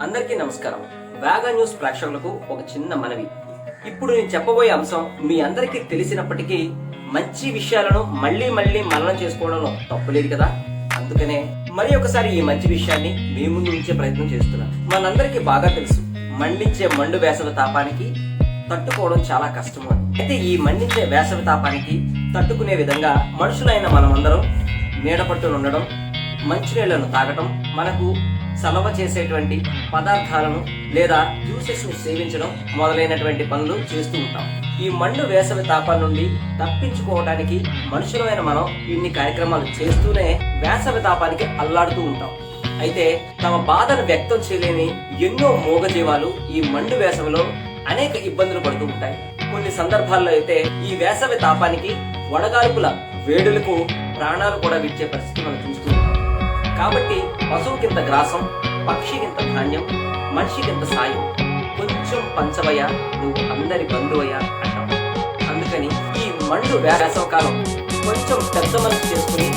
అందరికీ నమస్కారం. వేగా న్యూస్ ప్రేక్షకులకు ఒక చిన్న మనవి. ఇప్పుడు నేను చెప్పబోయే అంశం మీ అందరికీ తెలిసినప్పటికీ మంచి విషయాలను మళ్ళీ మననం చేసుకోవడంలో తప్పులేదు కదా. అందుకనే మరి ఒకసారి ఈ మంచి విషయాన్ని మీ ముందు ఉంచే ప్రయత్నం చేస్తున్నాను. మనందరికీ బాగా తెలుసు, మండించే మండు వేసవి తాపానికి తట్టుకోవడం చాలా కష్టము అని. అయితే ఈ మండించే వేసవి తాపానికి తట్టుకునే విధంగా మనుషులైన మనమందరం నీడ పట్టున ఉండడం, మంచినీళ్లను తాగటం, మనకు సలవ చేసేటువంటి పదార్థాలను లేదా జ్యూసెస్ ను సేవించడం మొదలైనటువంటి పనులు చేస్తూ ఉంటాం. ఈ మండు వేసవి తాపాల నుండి తప్పించుకోవడానికి మనుషులమైన మనం ఇన్ని కార్యక్రమాలు చేస్తూనే వేసవి తాపానికి అల్లాడుతూ ఉంటాం. అయితే తమ బాధను వ్యక్తం చేయలేని ఎన్నో మూగజీవాలు ఈ మండు వేసవిలో అనేక ఇబ్బందులు పడుతూ ఉంటాయి. కొన్ని సందర్భాల్లో అయితే ఈ వేసవి తాపానికి వడగాల్పుల వేడులకు ప్రాణాలు కూడా విడిచే పరిస్థితి మనం చూస్తూ ఉంటాం. కాబట్టి పశువుకింత గ్రాసం, పక్షికింత ధాన్యం, మనిషికింత సాయం, కొంచెం పంచవయ్య నువ్వు అందరి బంధువయ్య అంటాం. అందుకని ఈ మండు వేసవకాలం కొంచెం పెద్ద మనసు చేసుకుని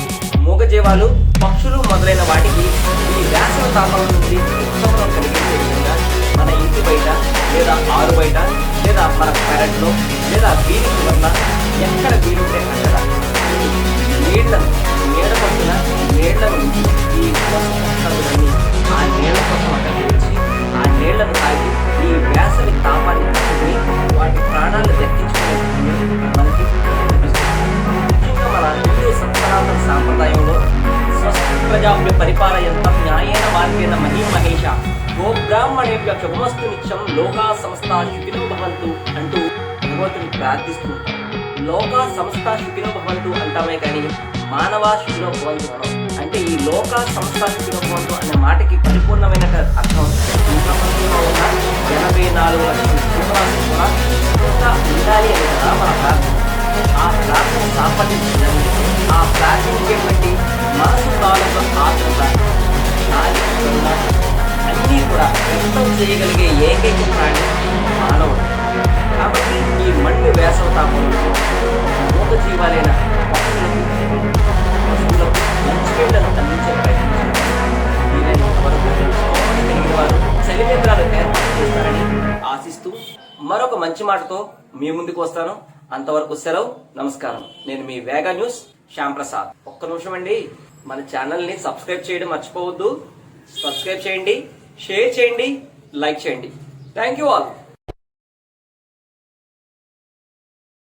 మూగజీవాలు, పక్షులు మొదలైన వాటికి ఈ వేసవ తాపం నుండి ఉత్సవం కలిగించే విధంగా మన ఇంటి బయట లేదా ఆరు బయట లేదా మన పెరట్లో లేదా వీధి వల్ల ఎక్కడ వీలుంటే అక్కడ నీళ్లను నీడ పట్టిన నీళ్లను ఈ కష్టాలన్నీ ఆ నీళ్ల కోసం అక్కడ వచ్చి ఆ నీళ్లను తాగి ఈ వేసవి తాపాన్ని తట్టుకుని వాటి ప్రాణాలు దక్కించుకునే మనకి ముఖ్యంగా మన హిందూ సనాతన సాంప్రదాయంలో స్వస్తి ప్రజాభ్య పరిపాలయంతం న్యాయేన మార్గేణ మహేష గోబ్రాహ్మణేభ్య శుభమస్తు నిత్యం లోకా సమస్తా శుకినో భవంతు అంటూ భగవంతుని ప్రార్థిస్తూ ఉంటాం. లోకా సమస్తా శుకినో భవంతు అంటామే కానీ మానవా శుకినో భవంతు అనం. అంటే ఈ లోకా సమస్తా శుకినో భవంతు అనే మాటకి పరిపూర్ణమైన అర్థం ఈ ప్రపంచంలో ఉన్న 84 లక్షల జీవరాశులు కూడా సుఖంగా ఉండాలి అనే కదా మన ప్రార్థన. ఆ ప్రార్థన సాఫల్యించడానికి ఆ ప్రార్థించేటువంటి మనసు తాలూకు ఆత్మత అన్నీ కూడా వ్యక్తం చేయగలిగే ఏకైక ప్రాణి మానవుడు. కాబట్టి ఈ మండు వేసవ తాపంలో మూగ జీవాలైన పశువులకు మంచినీళ్లను అందించే ప్రయత్నం వీలైనంత వరకు కలిగిన వారు చలివేంద్రాలు ఏర్పాటు చేస్తారని ఆశిస్తూ మరొక మంచి మాటతో మీ ముందుకు వస్తాను. అంతవరకు సెలవు. నమస్కారం. నేను మీ వేగా న్యూస్ శ్యాంప్రసాద్. ఒక్క నిమిషం అండి, మన ఛానల్ ని సబ్స్క్రైబ్ చేయడం మర్చిపోవద్దు. సబ్స్క్రైబ్ చేయండి, షేర్ చేయండి, లైక్ చేయండి. Thank you all.